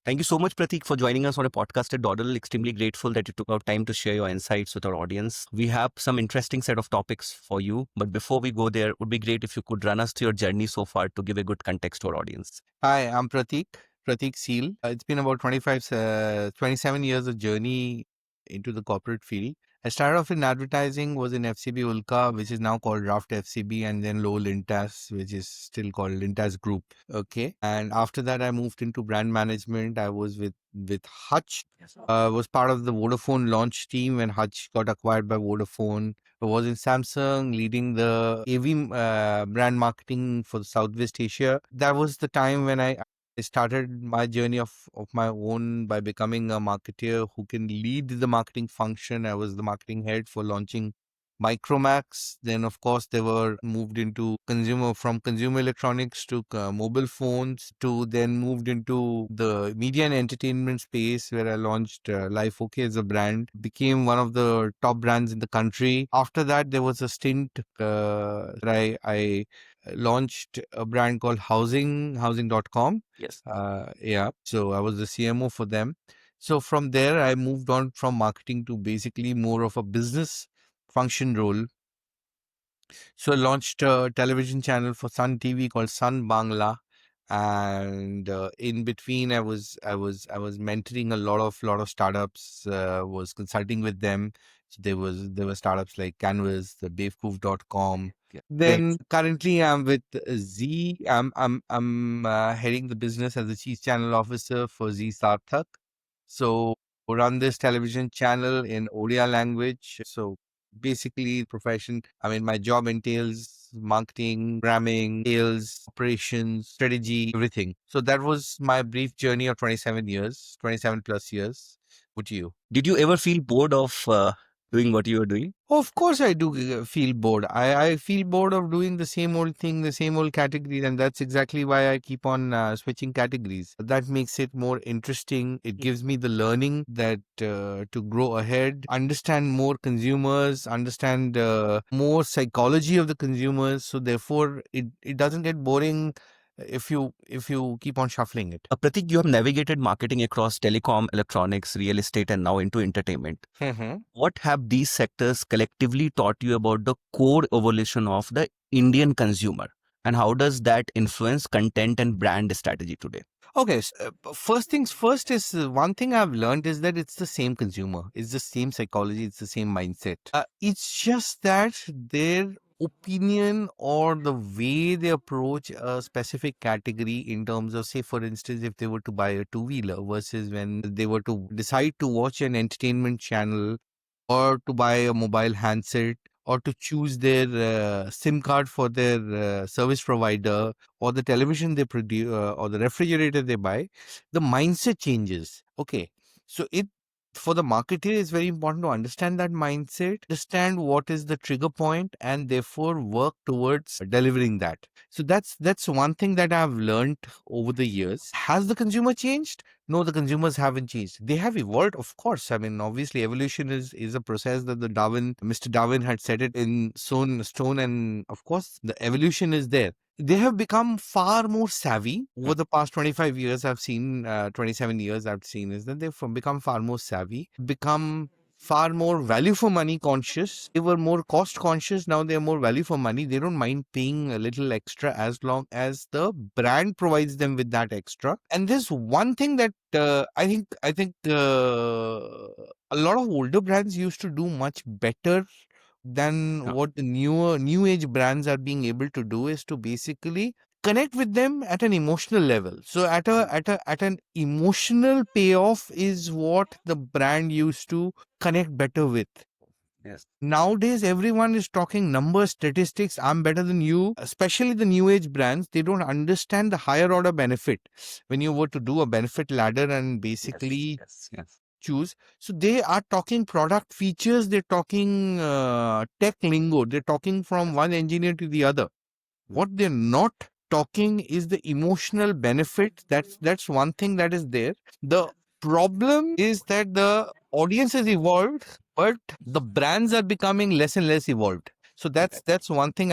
Thank you so much, Pratik, for joining us on a podcast at Doddle. Extremely grateful that you took out time to share your insights with our audience. We have some interesting set of topics for you, but before we go there, it would be great if you could run us through your journey so far to give a good context to our audience. Hi, I'm Pratik Seal. It's been about 27 years of journey into the corporate field. I started off in advertising, was in FCB Ulka, which is now called Raft FCB, and then Low Lintas, which is still called Lintas Group. Okay. And after that, I moved into brand management. I was with Hutch, was part of the Vodafone launch team when Hutch got acquired by Vodafone. I was in Samsung leading the AV brand marketing for Southwest Asia. That was the time when I started my journey of my own by becoming a marketer who can lead the marketing function. I was the marketing head for launching Micromax. Then, of course, they were moved into from consumer electronics to mobile phones, to then moved into the media and entertainment space where I launched Life OK as a brand, became one of the top brands in the country. After that, there was a stint that I launched a brand called housing.com. Yes. Yeah. So I was the CMO for them. So from there, I moved on from marketing to basically more of a business function role. So I launched a television channel for Sun TV called Sun Bangla, and in between, I was mentoring a lot of startups. Was consulting with them. So there were startups like Canvas, the Baveproof.com. Yeah. Then currently, I'm with Zee. I'm heading the business as the chief channel officer for Zee Sarthak. So run this television channel in Odia language. So basically profession, I mean, my job entails marketing, programming, sales, operations, strategy, everything. So that was my brief journey of 27 plus years. What you? Did you ever feel bored of doing what you were doing? Of course, I do feel bored. I feel bored of doing the same old thing, the same old categories, and that's exactly why I keep on switching categories. That makes it more interesting. It gives me the learning that to grow ahead, understand more consumers, understand more psychology of the consumers. So therefore, it doesn't get boring if you keep on shuffling it. Pratik, you have navigated marketing across telecom, electronics, real estate, and now into entertainment. What have these sectors collectively taught you about the core evolution of the Indian consumer? And how does that influence content and brand strategy today? Okay, first things first is one thing I've learned is that it's the same consumer, it's the same psychology, it's the same mindset. It's just that their opinion or the way they approach a specific category in terms of, say, for instance, if they were to buy a two-wheeler versus when they were to decide to watch an entertainment channel or to buy a mobile handset or to choose their SIM card for their service provider or the television they produce or the refrigerator they buy, the mindset changes. Okay. So it for the marketer it's very important to understand that mindset, understand what is the trigger point and therefore work towards delivering that. So that's one thing that I've learned over the years. Has the consumer changed? No, the consumers haven't changed. They have evolved, of course. I mean, obviously, evolution is a process that Mr. Darwin had set it in stone, and of course, the evolution is there. They have become far more savvy over the past 25 years. I've seen 27 years. I've seen is that they've become far more savvy, become far more value for money conscious. They were more cost conscious. Now they're more value for money. They don't mind paying a little extra as long as the brand provides them with that extra. And there's one thing that I think a lot of older brands used to do much better than what the new age brands are being able to do is to basically connect with them at an emotional level. So at an emotional payoff is what the brand used to connect better with. Yes. Nowadays, everyone is talking numbers, statistics. I'm better than you. Especially the new age brands, they don't understand the higher order benefit. When you were to do a benefit ladder and basically Yes. choose, so they are talking product features. They're talking tech lingo. They're talking from one engineer to the other. What they're not talking is the emotional benefit. That's one thing that is there. The problem is that the audience has evolved, but the brands are becoming less and less evolved. So that's one thing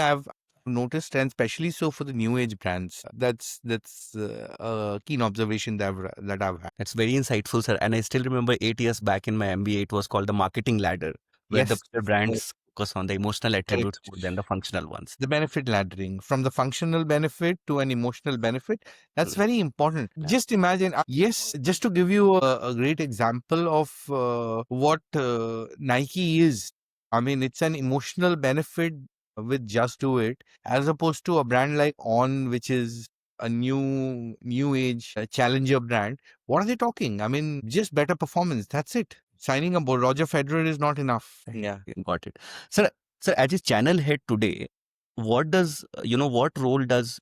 noticed, and especially so for the new age brands. That's a keen observation that I've had. That's very insightful, sir. And I still remember 8 years back in my MBA, it was called the marketing ladder, where the Yes, bigger brands focus on the emotional attributes correct. more than the functional ones. The benefit laddering from the functional benefit to an emotional benefit, that's Mm. very important. Yeah. Just imagine, yes, just to give you a great example of what Nike is. I mean, it's an emotional benefit with Just Do It, as opposed to a brand like On, which is a new age challenger brand. What are they talking? I mean, just better performance, that's it. Signing a Roger Federer is not enough. Yeah. Got it. Sir, as a channel head today, what does, what role does,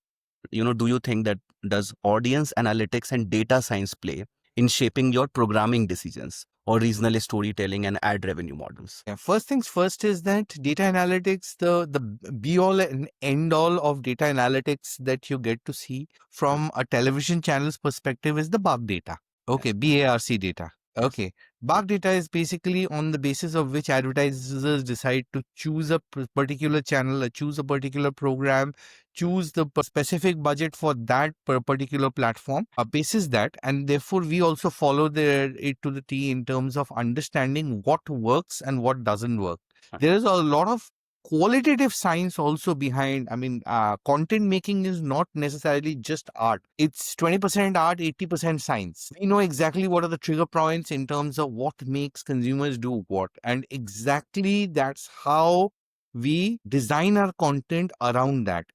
do you think that does audience analytics and data science play in shaping your programming decisions or regional storytelling and ad revenue models? Yeah, first things first is that data analytics, the be all and end all of data analytics that you get to see from a television channel's perspective is the BARC data. Okay, Yes. BARC data. Okay, BARC data is basically on the basis of which advertisers decide to choose a particular channel, choose a particular program, choose the specific budget for that particular platform. Basis that, and therefore we also follow it to the T in terms of understanding what works and what doesn't work. There is a lot of qualitative science also behind. I mean, content making is not necessarily just art. It's 20% art, 80% science. We know exactly what are the trigger points in terms of what makes consumers do what, and exactly that's how we design our content around that.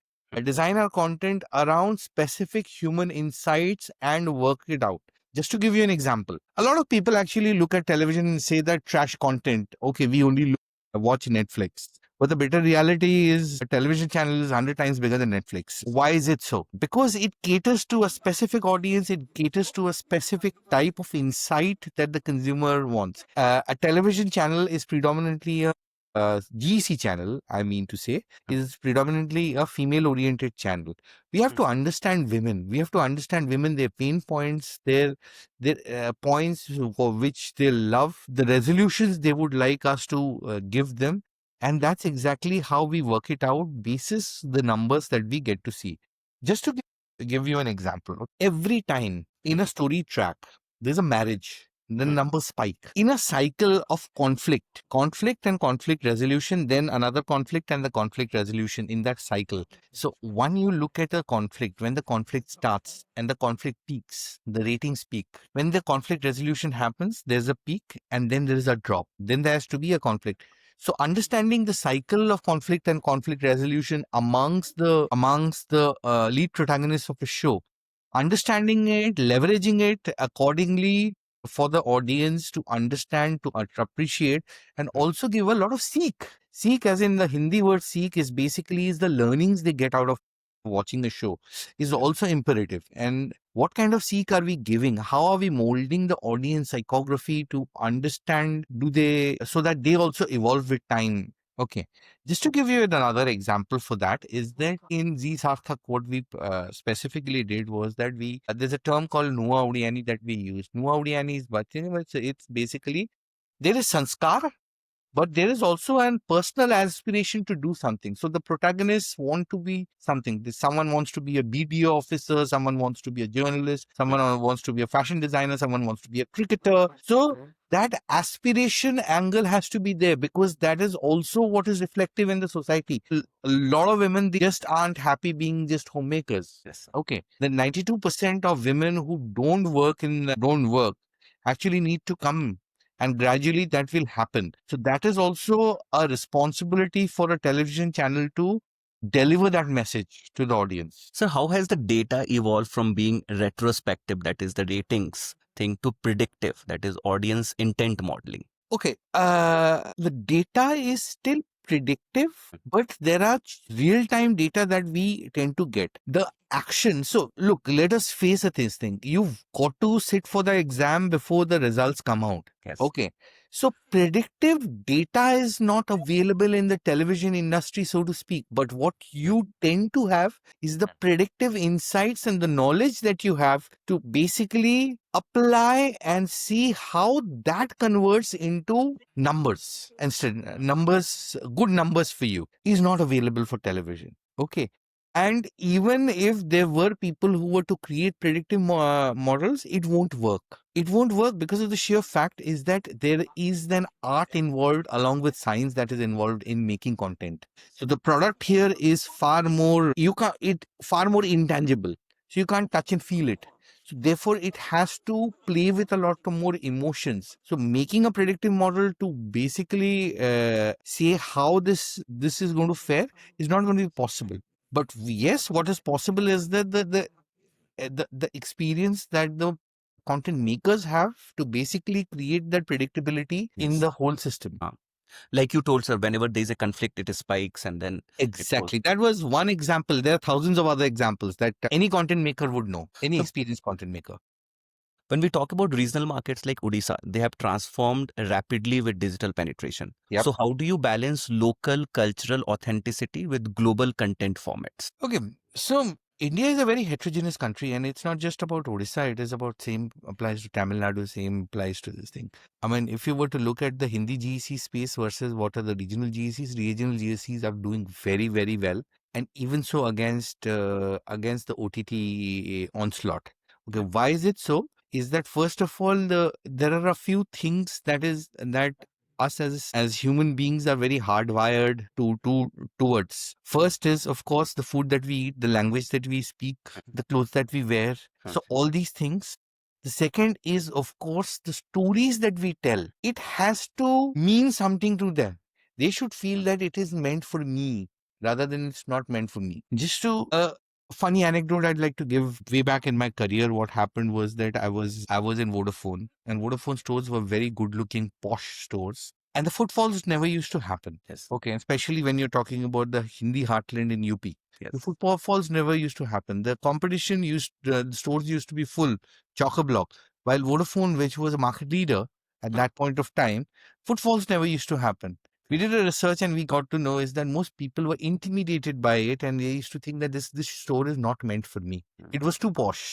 Design our content around specific human insights and work it out. Just to give you an example, a lot of people actually look at television and say that trash content. Okay, we only watch Netflix. But the bitter reality is a television channel is 100 times bigger than Netflix. Why is it so? Because it caters to a specific audience, it caters to a specific type of insight that the consumer wants. A television channel is predominantly a GC channel, I mean to say, is predominantly a female oriented channel. We have to understand women. We have to understand women, their pain points, their points for which they love, the resolutions they would like us to give them. And that's exactly how we work it out basis the numbers that we get to see. Just to give you an example, every time in a story track, there's a marriage, the numbers spike. In a cycle of conflict and conflict resolution, then another conflict and the conflict resolution in that cycle. So when you look at a conflict, when the conflict starts and the conflict peaks, the ratings peak. When the conflict resolution happens, there's a peak and then there is a drop. Then there has to be a conflict. So understanding the cycle of conflict and conflict resolution amongst the lead protagonists of a show, understanding it, leveraging it accordingly for the audience to understand, to appreciate, and also give a lot of seek. Seek, as in the Hindi word seek, is basically is the learnings they get out of watching a show, is also imperative. And what kind of seek are we giving? How are we molding the audience psychography to understand? So that they also evolve with time? Okay. Just to give you another example for that is that in Zee Sarthak, what we specifically did was that there's a term called Nuva Avdhyani that we use. Nuva Avdhyani is, but it's basically there is sanskar, but there is also an personal aspiration to do something. So the protagonists want to be something. Someone wants to be a BDO officer, someone wants to be a journalist, someone wants to be a fashion designer, someone wants to be a cricketer. So that aspiration angle has to be there because that is also what is reflective in the society. A lot of women, they just aren't happy being just homemakers. Yes. Okay. The 92% of women who don't work actually need to come, and gradually that will happen. So that is also a responsibility for a television channel to deliver that message to the audience. So how has the data evolved from being retrospective, that is the ratings thing, to predictive, that is audience intent modeling? Okay, the data is still predictive, but there are real-time data that we tend to get. The action. So look, let us face this thing. You've got to sit for the exam before the results come out. Yes. Okay. So predictive data is not available in the television industry, so to speak. But what you tend to have is the predictive insights and the knowledge that you have to basically apply and see how that converts into numbers. Instead, good numbers for you is not available for television. Okay. And even if there were people who were to create predictive models, it won't work. It won't work because of the sheer fact is that there is an art involved along with science that is involved in making content. So the product here is far more, far more intangible. So you can't touch and feel it. So therefore, it has to play with a lot more emotions. So making a predictive model to basically say how this is going to fare is not going to be possible. But yes, what is possible is that the experience that the content makers have to basically create that predictability in Yes. the whole system. Like you told, sir, whenever there's a conflict, it spikes and then it goes. Exactly. That was one example. There are thousands of other examples that any content maker would know, any So experienced content maker. when we talk about regional markets like Odisha, they have transformed rapidly with digital penetration. Yep. So how do you balance local cultural authenticity with global content formats? Okay, so India is a very heterogeneous country, and it's not just about Odisha. It is about same applies to Tamil Nadu, same applies to this thing. I mean, if you were to look at the Hindi GEC space versus what are the regional GECs are doing very, very well, and even so against the OTT onslaught. Okay, why is it so? Is that first of all, there are a few things that us as human beings are very hardwired to towards. First is, of course, the food that we eat, the language that we speak, the clothes that we wear. So all these things. The second is, of course, the stories that we tell. It has to mean something to them. They should feel that it is meant for me rather than it's not meant for me. Just to funny anecdote I'd like to give. Way back in my career, what happened was that I was in Vodafone, and Vodafone stores were very good looking posh stores. And the footfalls never used to happen. Yes. Okay, especially when you're talking about the Hindi heartland in UP. Yes. The footfalls never used to happen. The competition the stores used to be full, chock-a-block. While Vodafone, which was a market leader at that point of time, footfalls never used to happen. We did a research and we got to know is that most people were intimidated by it, and they used to think that this store is not meant for me. It was too posh.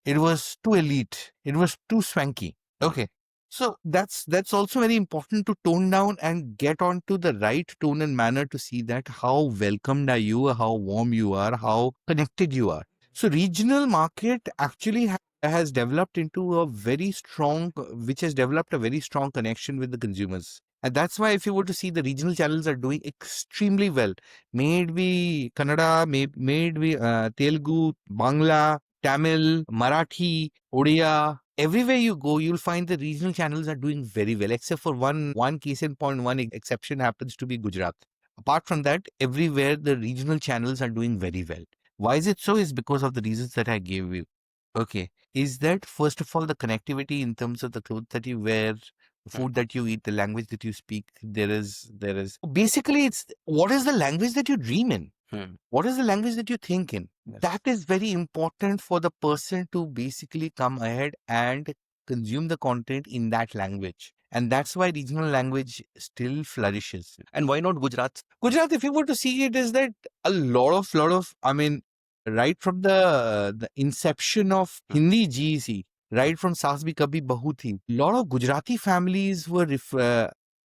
It was too elite. It was too swanky. Okay. So that's also very important to tone down and get onto the right tone and manner to see that how welcomed are you, how warm you are, how connected you are. So regional market actually has developed into a very strong, which has developed a very strong connection with the consumers. And that's why if you were to see, the regional channels are doing extremely well. May it be Kannada, may it be Telugu, Bangla, Tamil, Marathi, Odia. Everywhere you go, you'll find the regional channels are doing very well, except for one case in point, one exception happens to be Gujarat. Apart from that, everywhere the regional channels are doing very well. Why is it so? Is because of the reasons that I gave you. Okay. Is that first of all the connectivity in terms of the clothes that you wear, the food that you eat, the language that you speak. There is basically it's what is the language that you dream in? What is the language that you think in? Yes. That is very important for the person to basically come ahead and consume the content in that language. And that's why regional language still flourishes. And why not Gujarat? Gujarat, if you were to see it, is that a lot of, I mean, right from the inception of Hindi GEC, right from Saas Bhi Kabhi Bahu Thi, lot of Gujarati families were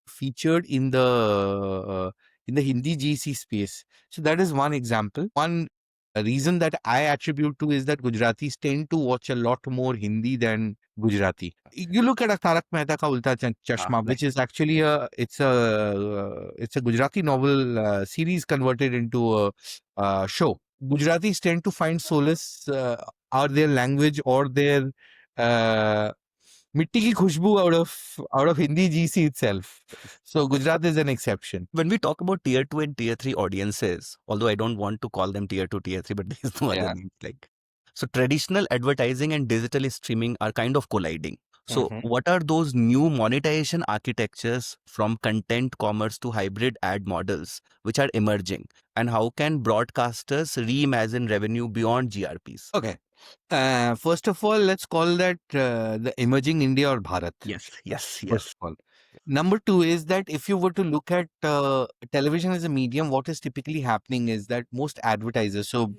featured in the Hindi GEC space. So that is one example. One reason that I attribute to is that Gujaratis tend to watch a lot more Hindi than Gujarati. You look at a Tarak Mehta Ka Ulta Chashma, which is actually it's a Gujarati novel series converted into a show. Gujaratis tend to find solace or their language or their mitti ki khushbu out of Hindi GC itself. So Gujarat is an exception. When we talk about tier 2 and tier 3 audiences, although I don't want to call them tier 2, tier 3, but there's no other Yeah. names like. So traditional advertising and digital streaming are kind of colliding. So what are those new monetization architectures from content commerce to hybrid ad models which are emerging? And how can broadcasters reimagine revenue beyond GRPs? Okay. First of all, let's call that the emerging India or Bharat. Yes, yes, First yes. of all. Number two is that if you were to look at television as a medium, what is typically happening is that most advertisers, so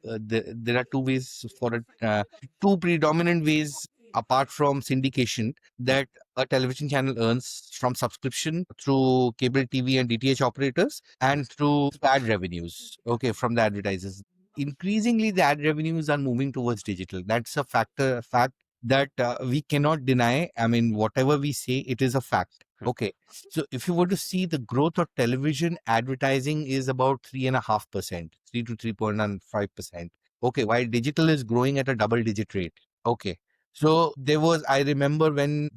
there are two ways for it, two predominant ways apart from syndication, that a television channel earns from subscription through cable TV and DTH operators and through ad revenues, okay, from the advertisers. Increasingly, the ad revenues are moving towards digital. That's a fact that we cannot deny. I mean, whatever we say, it is a fact. Okay. So if you were to see the growth of television advertising is about 3.5%, 3 to 3.5%. Okay. While digital is growing at a double digit rate. Okay. So there was, I remember when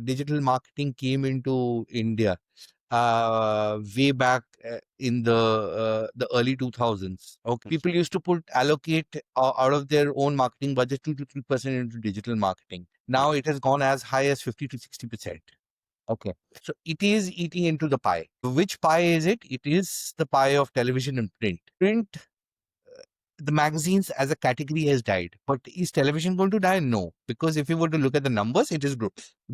digital marketing came into India, way back in the early 2000s. Okay, people used to allocate out of their own marketing budget 2 to 3% into digital marketing. Now it has gone as high as 50 to 60%. Okay, so it is eating into the pie. Which pie is it? It is the pie of television and print. Print, the magazines as a category has died. But is television going to die? No. Because if you were to look at the numbers, it is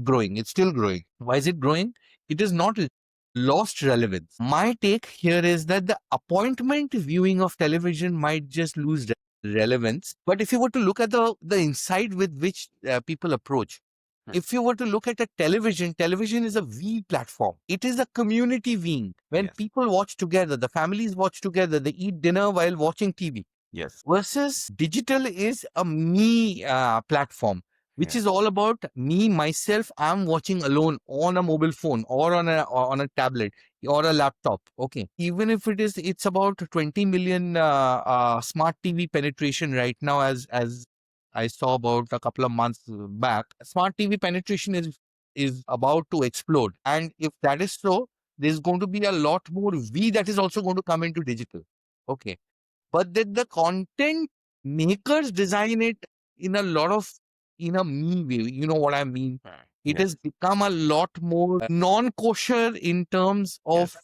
growing. It's still growing. Why is it growing? It is not lost relevance. My take here is that the appointment viewing of television might just lose relevance. But if you were to look at the insight with which people approach, if you were to look at a television is a V platform. It is a community viewing. When people watch together, the families watch together, they eat dinner while watching TV. Yes. Versus digital is a me platform, which is all about me, myself. I'm watching alone on a mobile phone or on a tablet or a laptop. Okay. Even if it's about 20 million smart TV penetration right now, as I saw about a couple of months back. Smart TV penetration is about to explode. And if that is so, there's going to be a lot more V that is also going to come into digital. Okay. But then the content makers design it in a lot of, in a me way. You know what I mean? It has become a lot more non-kosher in terms of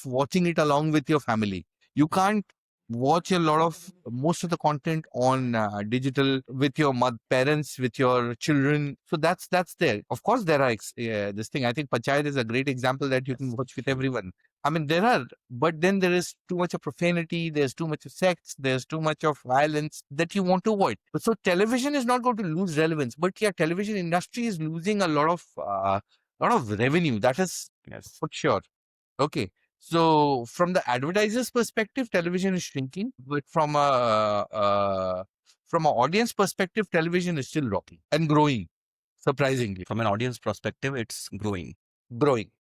watching it along with your family. You can't watch a lot of most of the content on digital with your parents, with your children. So that's there. Of course, there are this thing. I think Panchayat is a great example that you can watch with everyone. I mean, there are, but then there is too much of profanity, there's too much of sex, there's too much of violence that you want to avoid. So television is not going to lose relevance, but yeah, television industry is losing a lot of revenue. That is for sure. Okay. So from the advertiser's perspective, television is shrinking, but from an audience perspective, television is still rocking and growing, surprisingly. From an audience perspective, it's growing.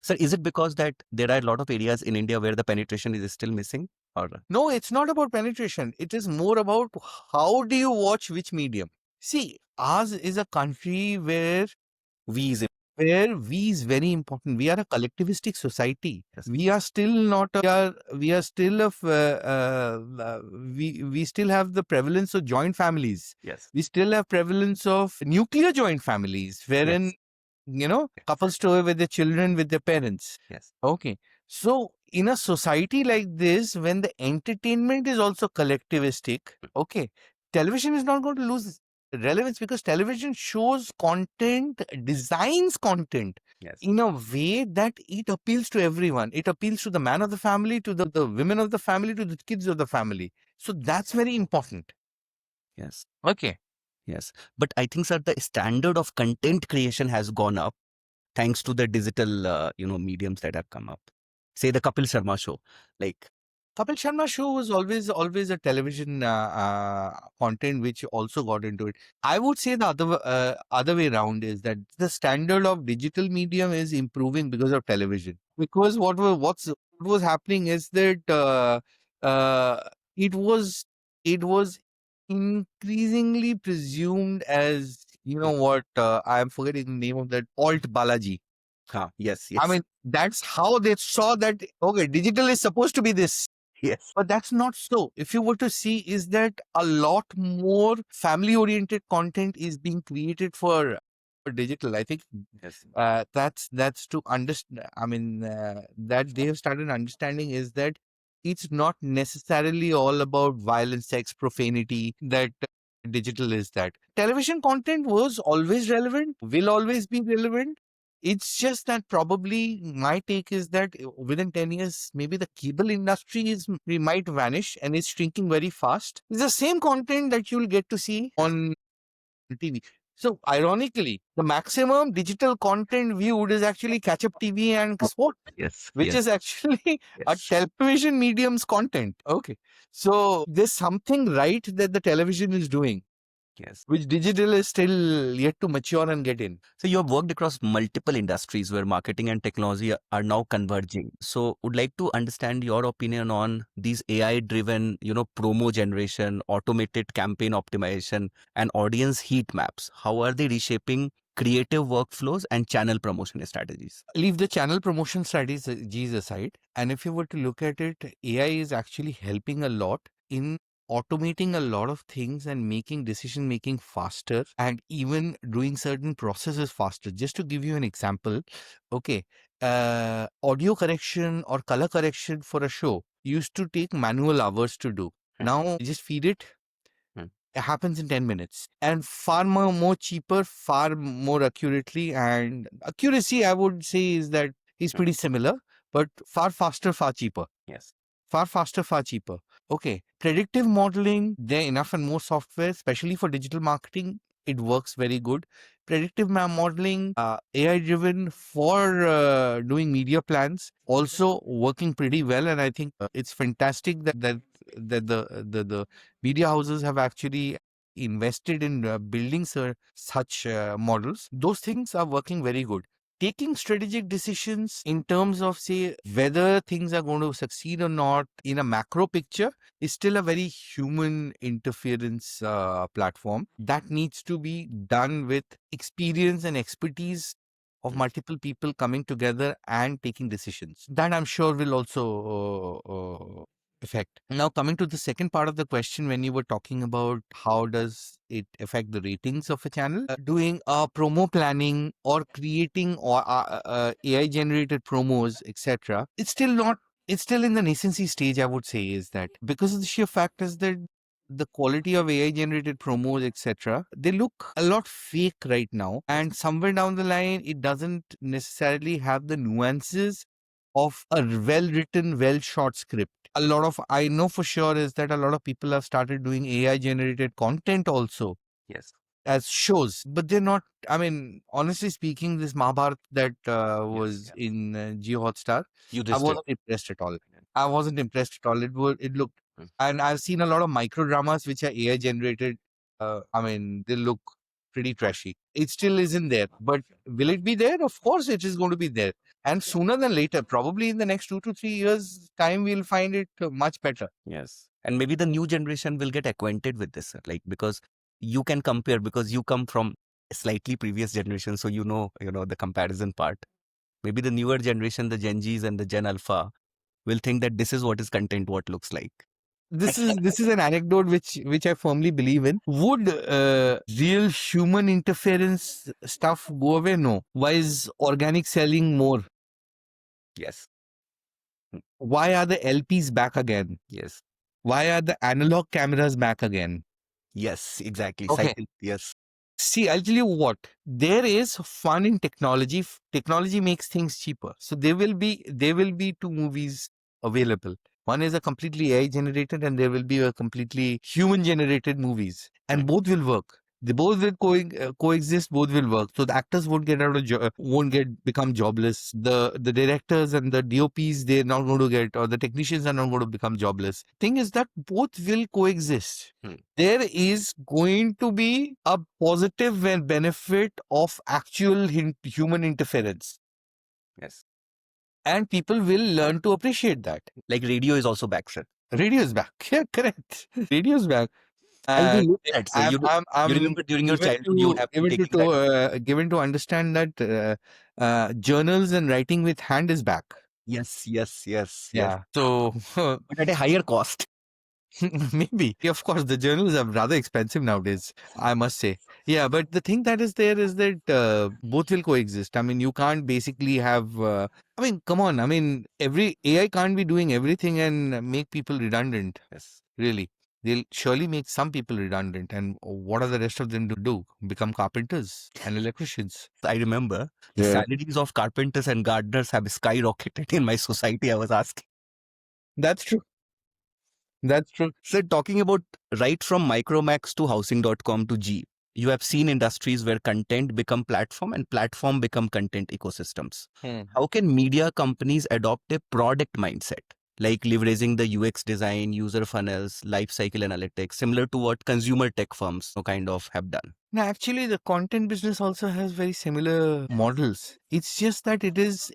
Sir, is it because that there are a lot of areas in India where the penetration is still missing? Or no, it's not about penetration. It is more about how do you watch which medium. See, ours is a country where V is V is very important. We are a collectivistic society. We are still not. We are still we still have the prevalence of joint families. Yes. We still have prevalence of nuclear joint families, wherein couples stay with their children with their parents. Yes. Okay. So in a society like this, when the entertainment is also collectivistic, okay, television is not going to lose relevance because television shows content, designs content in a way that it appeals to everyone. It appeals to the man of the family, to the women of the family, to the kids of the family. So that's very important. Yes. Okay. Yes. But I think, sir, the standard of content creation has gone up thanks to the digital, mediums that have come up. Say the Kapil Sharma show, like Kapil Sharma show was always a television content which also got into it. I would say the other way around is that the standard of digital medium is improving because of television. Because what was happening is that it was increasingly presumed as what I am forgetting the name of that alt Balaji. yes. I mean, that's how they saw that, okay, digital is supposed to be this. Yes. But that's not so. If you were to see, is that a lot more family-oriented content is being created for digital. I think that's to understand. I mean, that they have started understanding is that it's not necessarily all about violence, sex, profanity. That digital is that. Television content was always relevant, will always be relevant. It's just that probably my take is that within 10 years, maybe the cable industry we might vanish and it's shrinking very fast. It's the same content that you'll get to see on TV. So ironically, the maximum digital content viewed is actually catch-up TV and sport, Yes. which Yes. is actually a Yes. television medium's content. Okay. So there's something right that the television is doing, Yes. which digital is still yet to mature and get in. So you have worked across multiple industries where marketing and technology are now converging. So would like to understand your opinion on these AI driven, promo generation, automated campaign optimization and audience heat maps. How are they reshaping creative workflows and channel promotion strategies? Leave the channel promotion strategies aside. And if you were to look at it, AI is actually helping a lot in automating a lot of things and making decision making faster and even doing certain processes faster. Just to give you an example, okay, audio correction or color correction for a show used to take manual hours to do. Now just feed it. It happens in 10 minutes and far more cheaper, far more accurately. And accuracy, I would say, is that is pretty similar, but far faster, far cheaper. Yes. Far faster, far cheaper. Okay. Predictive modeling, there are enough and more software, especially for digital marketing. It works very good. Predictive modeling, AI driven for doing media plans, also working pretty well. And I think it's fantastic that the media houses have actually invested in building such models. Those things are working very good. Taking strategic decisions in terms of, say, whether things are going to succeed or not in a macro picture is still a very human interference platform that needs to be done with experience and expertise of multiple people coming together and taking decisions. That I'm sure will also affect. Now, coming to the second part of the question, when you were talking about how does it affect the ratings of a channel, doing promo planning or creating or AI generated promos, etc. It's still not. It's still in the nascency stage. I would say is that because of the sheer fact is that the quality of AI generated promos, etc., they look a lot fake right now. And somewhere down the line, it doesn't necessarily have the nuances of a well written, well shot script. A lot of, I know for sure, is that a lot of people have started doing AI generated content also. Yes. As shows, but they're not. I mean, honestly speaking, this Mahabharat that was in Jio Hotstar, I wasn't impressed at all. I wasn't impressed at all. It looked, and I've seen a lot of micro dramas which are AI generated. I mean, they look pretty trashy. It still isn't there, but will it be there? Of course, it is going to be there, and sooner than later, probably in the next 2 to 3 years' time, we'll find it much better. Yes. And maybe the new generation will get acquainted with this, like, because you can compare because you come from a slightly previous generation. So, the comparison part. Maybe the newer generation, the Gen Zs and the Gen Alpha will think that this is what is content, what looks like. This is an anecdote which I firmly believe in. Would real human interference stuff go away? No. Why is organic selling more? Yes. Why are the LPs back again? Yes. Why are the analog cameras back again? Yes, exactly. Okay. Cycle. Yes. See, I'll tell you what. There is fun in technology. Technology makes things cheaper. So there will be two movies available. One is a completely AI generated, and there will be a completely human generated movies, and both will work. They both will coexist. Both will work. So the actors won't get out of won't get become jobless. The directors and the DOPs, they're not going to get, or the technicians are not going to become jobless. Thing is that both will coexist. There is going to be a positive and benefit of actual human interference. Yes. And people will learn to appreciate that. Like radio is also back, sir. Radio is back. Yeah, correct. Radio is back. And we And looked at, sir. You remember during your childhood, you would have been taking that. given to understand that journals and writing with hand is back. Yes, yes, yes, yes. Yeah. So But at a higher cost. maybe. Of course, the journals are rather expensive nowadays, I must say. Yeah, but the thing that is there is that both will coexist. I mean, you can't basically have. I mean, come on. I mean, every AI can't be doing everything and make people redundant. Yes. Really. They'll surely make some people redundant. And what are the rest of them to do? Become carpenters and electricians. I remember the salaries of carpenters and gardeners have skyrocketed in my society. I was asking. That's true. That's true. So talking about right from Micromax to housing.com to G, You have seen industries where content become platform and platform become content ecosystems. How can media companies adopt a product mindset, like leveraging the UX design, user funnels, life cycle analytics, similar to what consumer tech firms kind of have done? Now, actually, the content business also has very similar models. It's just that it is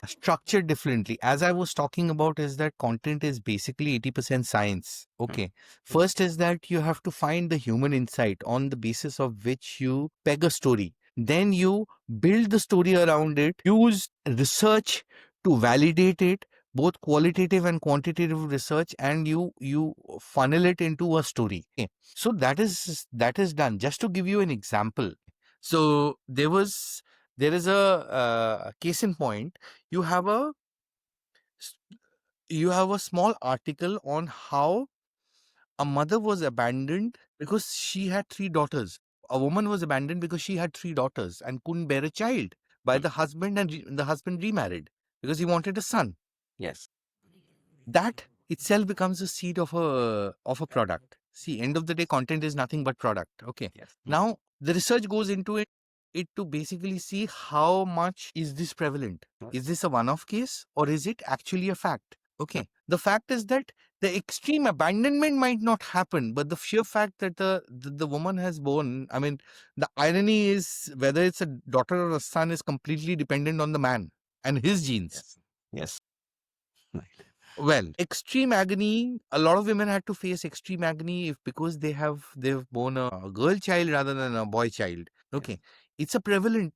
structured differently. As I was talking about, is that content is basically 80% science. Okay. First is that you have to find the human insight on the basis of which you peg a story. Then you build the story around it, use research to validate it, both qualitative and quantitative research, and you funnel it into a story. Okay. So that is done. Just to give you an example, so there is a case in point. You have a you have a small article on how a mother was abandoned because she had three daughters. A woman was abandoned because she had three daughters and couldn't bear a child by the husband, and the husband remarried because he wanted a son. Yes. That itself becomes the seed of a product. See, end of the day, content is nothing but product. Okay. Yes. Now the research goes into it to basically see how much is this prevalent. Is this a one-off case or is it actually a fact? Okay. The fact is that the extreme abandonment might not happen, but the sheer fact that the woman has born, I mean, the irony is whether it's a daughter or a son is completely dependent on the man and his genes. Yes. Yes. Right. Well, extreme agony. A lot of women had to face extreme agony if because they've born a girl child rather than a boy child. Okay, it's a prevalent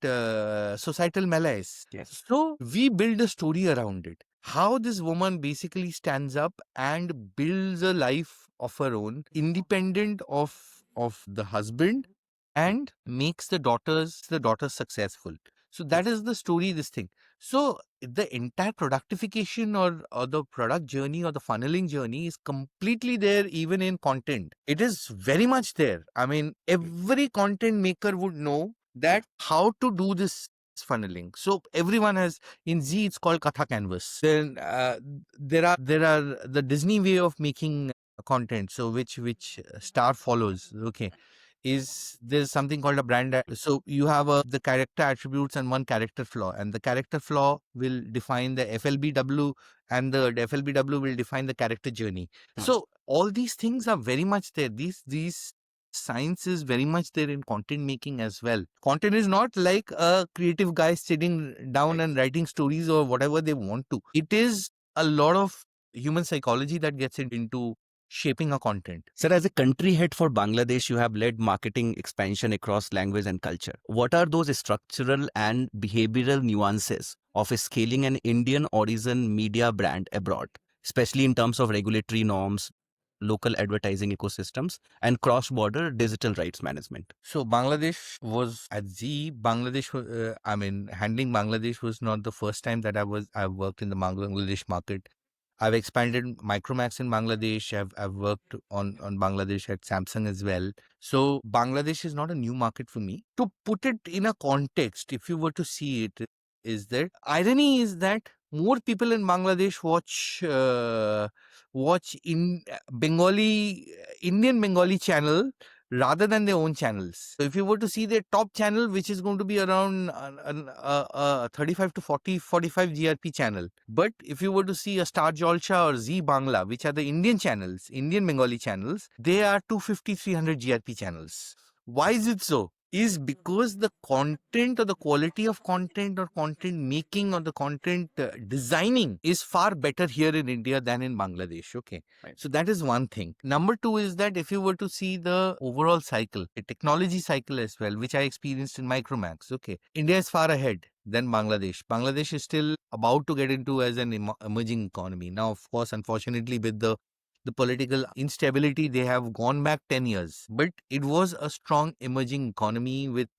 societal malaise. Yes. So we build a story around it. How this woman basically stands up and builds a life of her own, independent of the husband, and makes the daughters successful. So that is the story. This thing. So the entire productification or the product journey or the funneling journey is completely there even in content. It is very much there. I mean, every content maker would know that how to do this funneling. So everyone has in Zee it's called Katha Canvas. Then there are the Disney way of making content. So which star follows. Okay, is there's something called a so you have the character attributes and one character flaw, and the character flaw will define the FLBW, and the FLBW will define the character journey. So all these things are very much there. These science is very much there in content making as well. Content is not like a creative guy sitting down and writing stories or whatever they want to. It is a lot of human psychology that gets into shaping a content. Sir, as a country head for Bangladesh, you have led marketing expansion across language and culture. What are those structural and behavioral nuances of scaling an Indian origin media brand abroad, especially in terms of regulatory norms, local advertising ecosystems, and cross-border digital rights management? So Bangladesh was at Zee. I mean, handling Bangladesh was not the first time that I worked in the Bangladesh market. I've expanded Micromax in Bangladesh. I've worked on Bangladesh at Samsung as well. So Bangladesh is not a new market for me. To put it in a context, if you were to see it, is that irony is that more people in Bangladesh watch in Indian Bengali channel rather than their own channels. So if you were to see their top channel, which is going to be around 35 to 45 GRP channel. But if you were to see a Star Jalsha or Zee Bangla, which are the Indian channels, Indian Bengali channels, they are 250, 300 GRP channels. Why is it so? Is because the content or the quality of content or content making or the content designing is far better here in India than in Bangladesh. Okay. Right. So that is one thing. Number two is that if you were to see the overall cycle, the technology cycle as well, which I experienced in Micromax. Okay. India is far ahead than Bangladesh. Bangladesh is still about to get into as an emerging economy. Now, of course, unfortunately, with the political instability, they have gone back 10 years. But it was a strong emerging economy with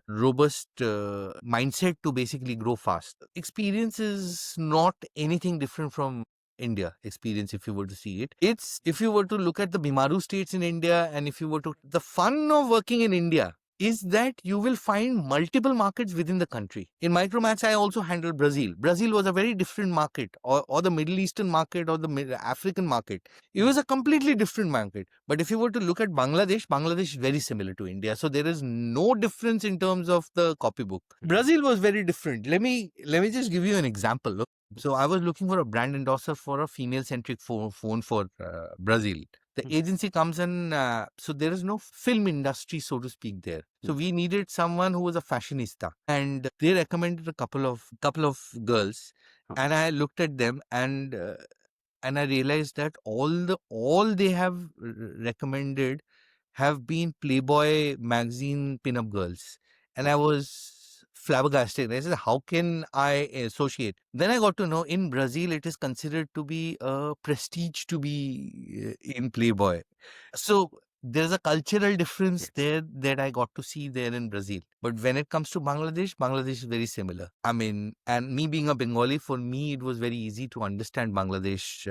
robust mindset to basically grow fast. Experience is not anything different from India experience if you were to see it. It's if you were to look at the Bimaru states in India and if you were to the fun of working in India is that you will find multiple markets within the country. In Micromax, I also handled Brazil. Brazil was a very different market, or the Middle Eastern market, or the African market. It was a completely different market. But if you were to look at Bangladesh, Bangladesh is very similar to India. So there is no difference in terms of the copybook. Brazil was very different. Let me just give you an example. So I was looking for a brand endorser for a female-centric phone for Brazil. The agency comes in, so there is no film industry, so to speak, there. So we needed someone who was a fashionista, and they recommended a couple of girls, and I looked at them, and I realized that all they have recommended have been Playboy magazine pinup girls, and I was flabbergasted. I said, "How can I associate?" Then I got to know in Brazil it is considered to be a prestige to be in Playboy. So there's a cultural difference there that I got to see there in Brazil. But when it comes to Bangladesh, Bangladesh is very similar. I mean, and me being a Bengali, for me, it was very easy to understand Bangladesh,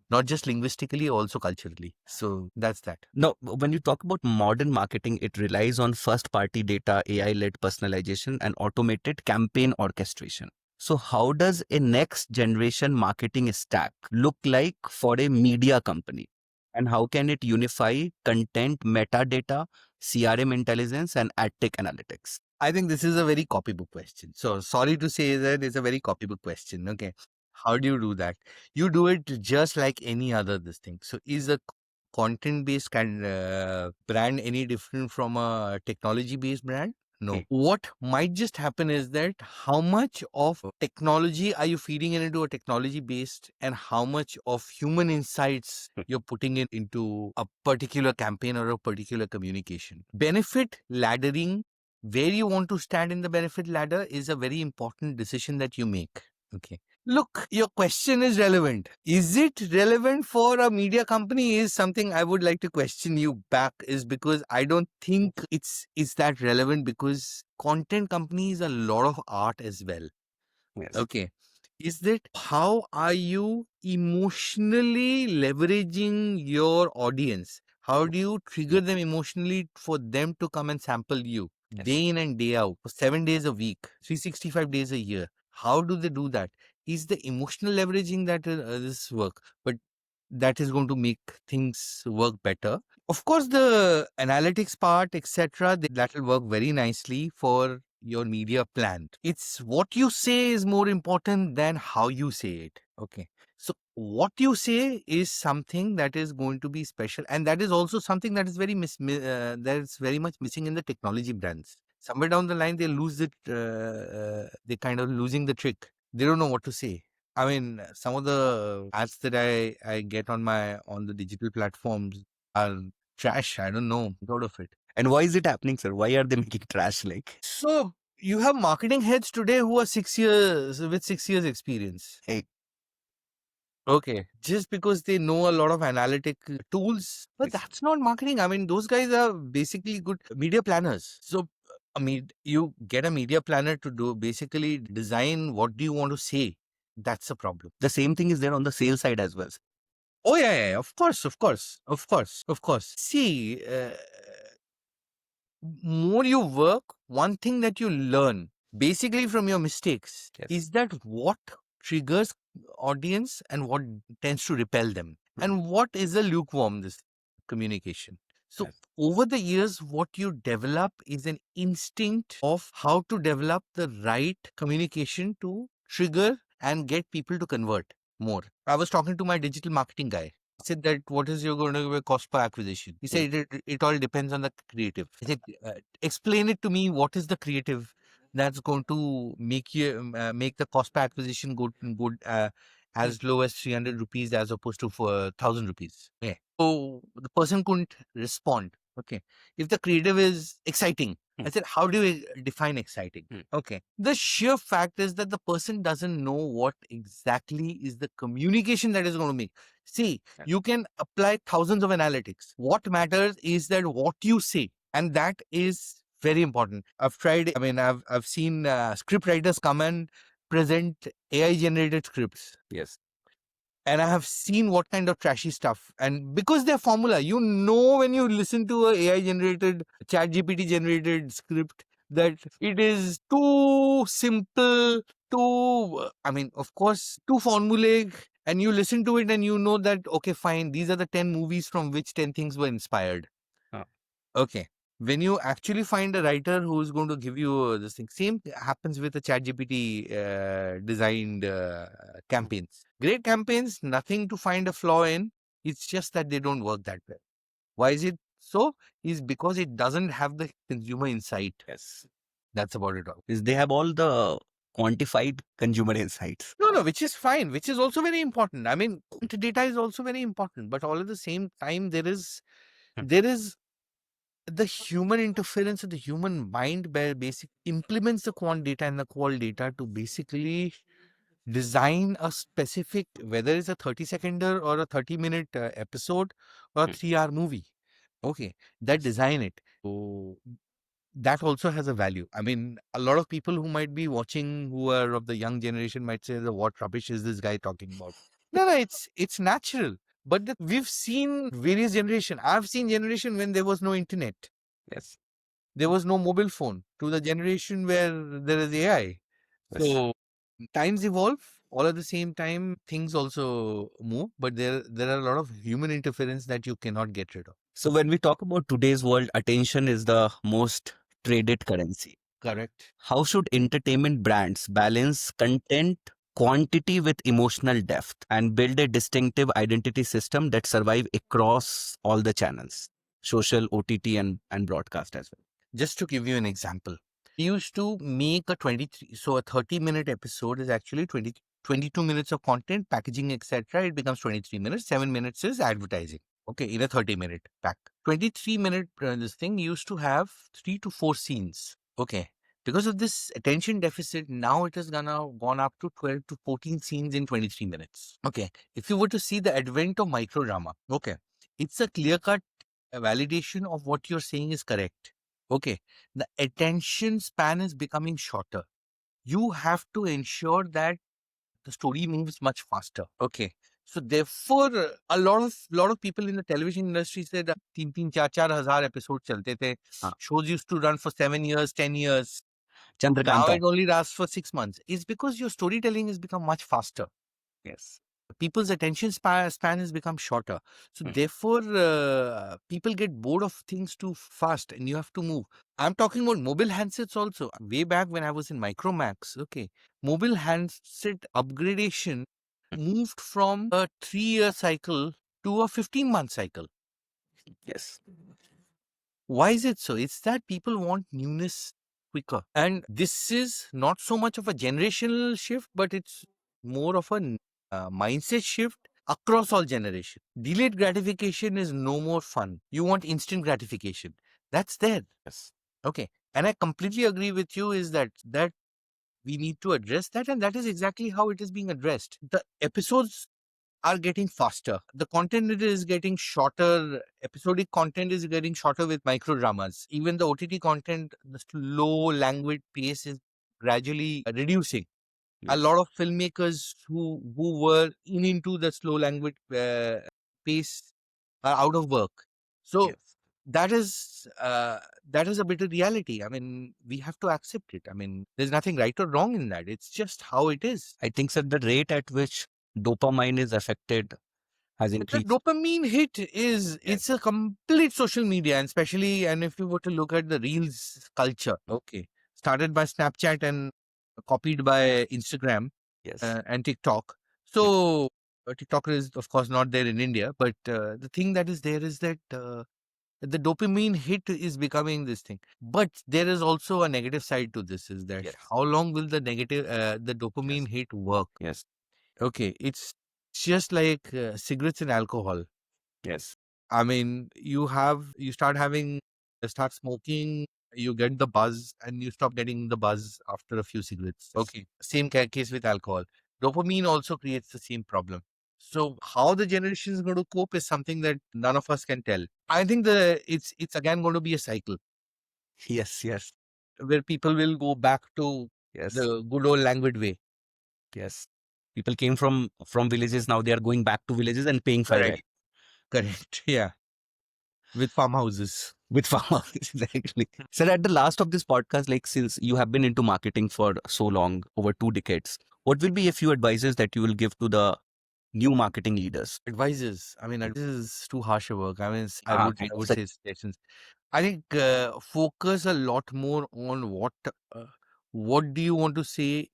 not just linguistically, also culturally. So that's that. Now, when you talk about modern marketing, it relies on first party data, AI led personalization, and automated campaign orchestration. So, how does a next generation marketing stack look like for a media company? And how can it unify content, metadata, CRM intelligence, and ad tech analytics? I think this is a very copybook question. So sorry to say that it's a very copybook question. Okay. How do you do that? You do it just like any other this thing. So is a content based brand any different from a technology based brand? No. What might just happen is that how much of technology are you feeding into a technology based, and how much of human insights you're putting in into a particular campaign or a particular communication. Benefit laddering, where you want to stand in the benefit ladder, is a very important decision that you make. Okay. Look, your question is relevant. Is it relevant for a media company is something I would like to question you back, is because I don't think it's that relevant, because content companies a lot of art as well. Yes. Okay. Is that how are you emotionally leveraging your audience? How do you trigger them emotionally for them to come and sample you day in and day out for 7 days a week, 365 days a year? How do they do that? Is the emotional leveraging that this work, but that is going to make things work better. Of course, the analytics part, etc., that will work very nicely for your media plan. It's what you say is more important than how you say it. Okay. So what you say is something that is going to be special, and that is also something that is that is very much missing in the technology brands. Somewhere down the line, they lose it. They kind of losing the trick. They don't know what to say. I mean, some of the ads that I get on the digital platforms are trash. I don't know. Out of it. And why is it happening, sir? Why are they making trash like? So you have marketing heads today who are 6 years experience. Hey. Okay. Just because they know a lot of analytic tools, but that's not marketing. I mean, those guys are basically good media planners. So I mean, you get a media planner to do basically design what do you want to say. That's a problem. The same thing is there on the sales side as well. Oh yeah, of course, of course, of course, of course. See, more you work, one thing that you learn basically from your mistakes is that what triggers audience and what tends to repel them, and what is a lukewarm this communication. So over the years, what you develop is an instinct of how to develop the right communication to trigger and get people to convert more. I was talking to my digital marketing guy. Said that what is your going to be cost per acquisition? He said it all depends on the creative. I said, explain it to me. What is the creative that's going to make make the cost per acquisition good as low as 300 rupees as opposed to for 1,000 rupees? Yeah. So the person couldn't respond. Okay. If the creative is exciting, I said, how do you define exciting? Okay. The sheer fact is that the person doesn't know what exactly is the communication that is going to make. See, you can apply thousands of analytics. What matters is that what you say, and that is very important. I've tried. I mean, I've seen script writers come and present AI generated scripts. Yes. And I have seen what kind of trashy stuff. And because they're formula, you know, when you listen to a AI generated, chat GPT generated script, that it is too simple, I mean, of course, too formulaic. And you listen to it and you know that, okay, fine, these are the 10 movies from which 10 things were inspired. Okay. When you actually find a writer who's going to give you this thing, same happens with the ChatGPT designed campaigns. Great campaigns, nothing to find a flaw in. It's just that they don't work that well. Why is it so? Is because it doesn't have the consumer insight. Yes. That's about it all. Is they have all the quantified consumer insights. No, which is fine, which is also very important. I mean, data is also very important, but all at the same time, there is the human interference of the human mind basically implements the quant data and the qual data to basically design a specific, whether it's a 30-seconder or a 30-minute episode or a 3-hour movie. Okay, that design it. So that also has a value. I mean, a lot of people who might be watching, who are of the young generation, might say, "What rubbish is this guy talking about?" No, it's natural. But we've seen various generation. I've seen generation when there was no internet. Yes. There was no mobile phone, to the generation where there is AI. Yes. So times evolve. All at the same time, things also move, but there are a lot of human interference that you cannot get rid of. So when we talk about today's world, attention is the most traded currency. Correct. How should entertainment brands balance content quantity with emotional depth and build a distinctive identity system that survive across all the channels, social, OTT, and broadcast as well? Just to give you an example, we used to make a 23, so a 30-minute episode is actually 22 minutes of content, packaging, etc. It becomes 23 minutes. 7 minutes is advertising. Okay, in a 30-minute pack. 23-minute this thing used to have 3 to 4 scenes. Okay. Because of this attention deficit, now it has gone up to 12 to 14 scenes in 23 minutes. Okay. If you were to see the advent of microdrama, okay, it's a clear-cut validation of what you're saying is correct. Okay. The attention span is becoming shorter. You have to ensure that the story moves much faster. Okay. So therefore, a lot of people in the television industry said 3,000-4,000 episodes chalte the. Shows used to run for 7 years, 10 years. Now Chandrakanta. it only lasts for 6 months. It's because your storytelling has become much faster. Yes. People's attention span has become shorter. So therefore, people get bored of things too fast and you have to move. I'm talking about mobile handsets also. Way back when I was in Micromax, okay, mobile handset upgradation moved from a 3-year cycle to a 15-month cycle. Yes. Why is it so? It's that people want newness quicker. And this is not so much of a generational shift, but it's more of a mindset shift across all generations. Delayed gratification is no more fun. You want instant gratification. That's there. Yes. Okay. And I completely agree with you is that we need to address that. And that is exactly how it is being addressed. The episodes are getting faster. The content is getting shorter. Episodic content is getting shorter with micro dramas. Even the OTT content, the slow language pace is gradually reducing. A lot of filmmakers who were into the slow language pace are out of work. So that is a bit of reality. I mean, we have to accept it. I mean, there's nothing right or wrong in that. It's just how it is. I think that the rate at which dopamine is affected has The increased. dopamine hit is it's a complete social media, and especially if you were to look at the reels culture, okay, started by Snapchat and copied by Instagram Yes. and TikTok. So TikTok is of course not there in India, but the thing that is there is that the dopamine hit is becoming this thing. But there is also a negative side to this: is that how long will the dopamine hit work? Yes. Okay, it's just like cigarettes and alcohol. Yes. I mean, you start smoking, you get the buzz, and you stop getting the buzz after a few cigarettes. Okay, same case with alcohol. Dopamine also creates the same problem. So how the generation is going to cope is something that none of us can tell. I think it's again going to be a cycle. Yes. Yes. Where people will go back to Yes. the good old language way. Yes. People came from villages. Now they are going back to villages and paying 5x Correct. Yeah. With farmhouses. with farmers. Exactly. So at the last of this podcast, like since you have been into marketing for so long, over 2 decades, what will be a few advices that you will give to the new marketing leaders? Advisors. I mean, this is too harsh a work. I mean, Kind I of would such. say suggestions. I think focus a lot more on what do you want to say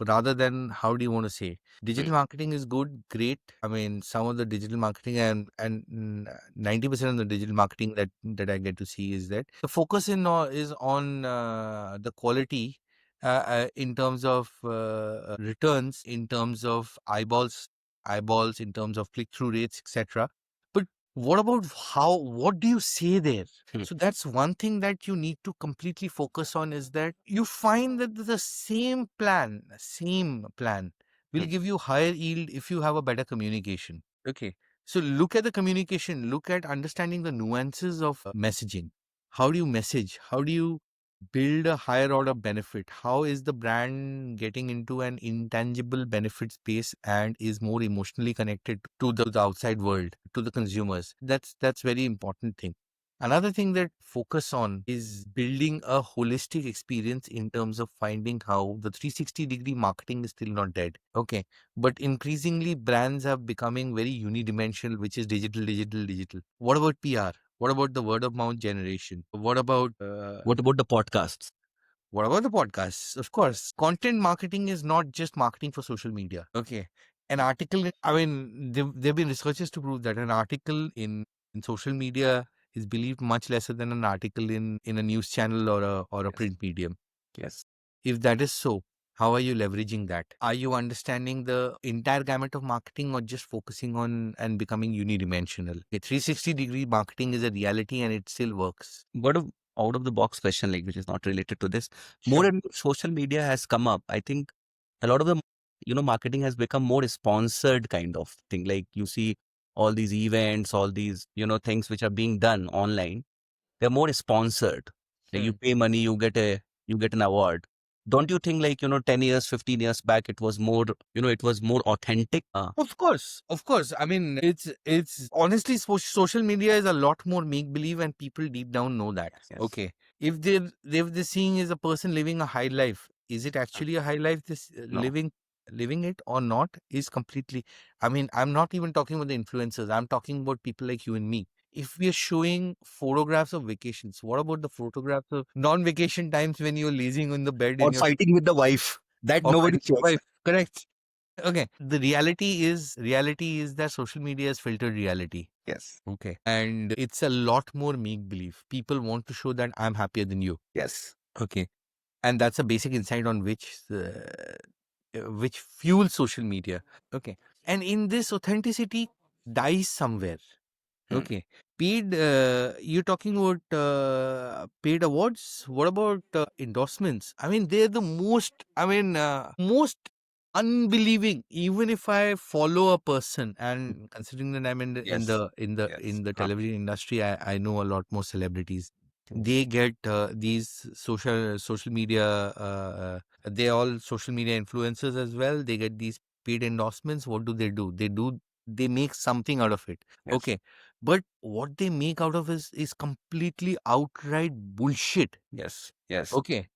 rather than how do you want to say. Digital marketing is good, great. I mean, some of the digital marketing and 90% of the digital marketing that I get to see is that the focus is on the quality in terms of returns, in terms of eyeballs, in terms of click through rates, etc. But what about what do you say there? So that's one thing that you need to completely focus on, is that you find that the same plan will give you higher yield if you have a better communication. Okay. So look at the communication, look at understanding the nuances of messaging. How do you message? How do you build a higher order benefit? How is the brand getting into an intangible benefit space and is more emotionally connected to the outside world, to the consumers? That's very important thing. Another thing that focus on is building a holistic experience in terms of finding how the 360-degree marketing is still not dead. Okay. But increasingly brands are becoming very unidimensional, which is digital, digital, digital. What about PR? What about the word of mouth generation? What about the podcasts? What about the podcasts? Of course, content marketing is not just marketing for social media. Okay. An article, I mean, there have been researchers to prove that an article in social media is believed much lesser than an article in a news channel or a Yes. print medium. Yes. If that is so, how are you leveraging that? Are you understanding the entire gamut of marketing or just focusing on and becoming unidimensional? A 360-degree marketing is a reality and it still works. What a out of the box question, like which is not related to this. More Sure. and more social media has come up. I think a lot of the marketing has become more sponsored kind of thing. Like you see all these events, all these things which are being done online. They're more sponsored. Like you pay money, you get an award. Don't you think like 10 years, 15 years back, it was more it was more authentic? Of course, of course. I mean, it's honestly social media is a lot more make believe, and people deep down know that. Yes. Okay, if they're seeing is a person living a high life, is it actually a high life? This No. living it or not is completely. I mean, I'm not even talking about the influencers. I'm talking about people like you and me. If we are showing photographs of vacations, what about the photographs of non-vacation times when you're lazing on the bed Or in your fighting with the wife. That or nobody fighting with your shows. wife? Correct. Okay. The reality is that social media is filtered reality. Yes. Okay. And it's a lot more make believe. People want to show that I'm happier than you. Yes. Okay. And that's a basic insight on which fuels social media. Okay. And in this, authenticity dies somewhere. Okay. You're talking about paid awards. What about endorsements? I mean, they're the most unbelieving. Even if I follow a person, and considering that I'm Yes. Yes. in the television industry, I know a lot more celebrities. Yes. They get these social media. They all social media influencers as well. They get these paid endorsements. What do? They make something out of it. Yes. Okay. But what they make out of is completely outright bullshit. Yes. Yes. Okay.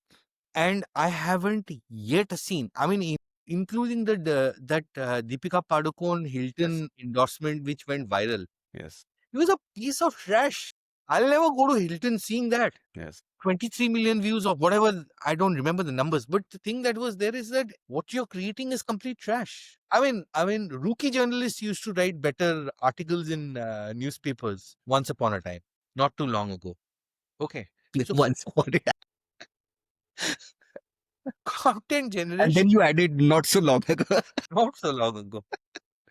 And I haven't yet seen, I mean, including that Deepika Padukone Yes. Hilton endorsement, which went viral. Yes. It was a piece of trash. I'll never go to Hilton seeing that. Yes. 23 million views or whatever. I don't remember the numbers, but the thing that was there is that what you're creating is complete trash. I mean, rookie journalists used to write better articles in newspapers once upon a time, not too long ago. Okay. So Once upon it. content And generation, then you added not so long ago. not so long ago.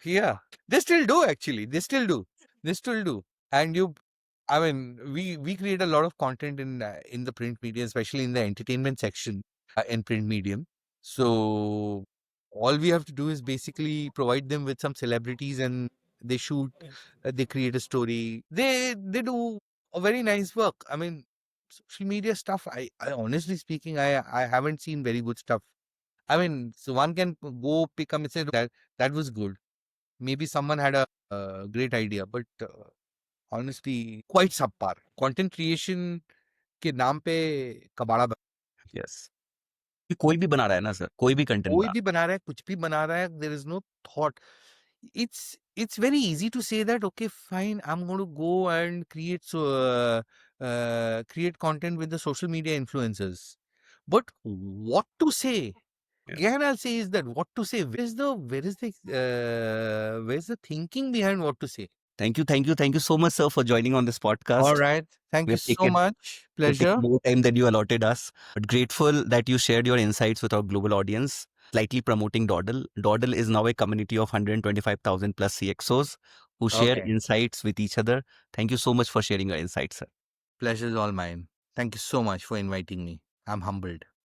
Yeah, they still do actually. They still do. They still do. And I mean, we create a lot of content in the print media, especially in the entertainment section in print medium. So all we have to do is basically provide them with some celebrities, and they shoot, they create a story. They do a very nice work. I mean, social media stuff. I honestly speaking, I haven't seen very good stuff I mean, so one can go pick up and say that was good. Maybe someone had a great idea, but honestly, quite subpar. Content creation के नाम पे कबाड़ा yes कोई भी बना रहा है ना sir कोई भी कंटेंट कोई बना भी बना रहा है कुछ भी बना रहा है there is no thought. It's very easy to say that okay fine I'm going to go and create content with the social media influencers, but what to say Yeah. again I'll say is that what to say, where's the thinking behind what to say. Thank you so much sir for joining on this All podcast. right, thank We you have so taken much, We've taken pleasure. more time than you allotted us, but grateful that you shared your insights with our global audience, slightly promoting Dawdle. Dawdle is now a community of 125,000 plus CXOs who share Okay, insights with each other. Thank you so much for sharing your insights, sir. pleasure is all mine. Thank you so much for inviting me. I'm humbled.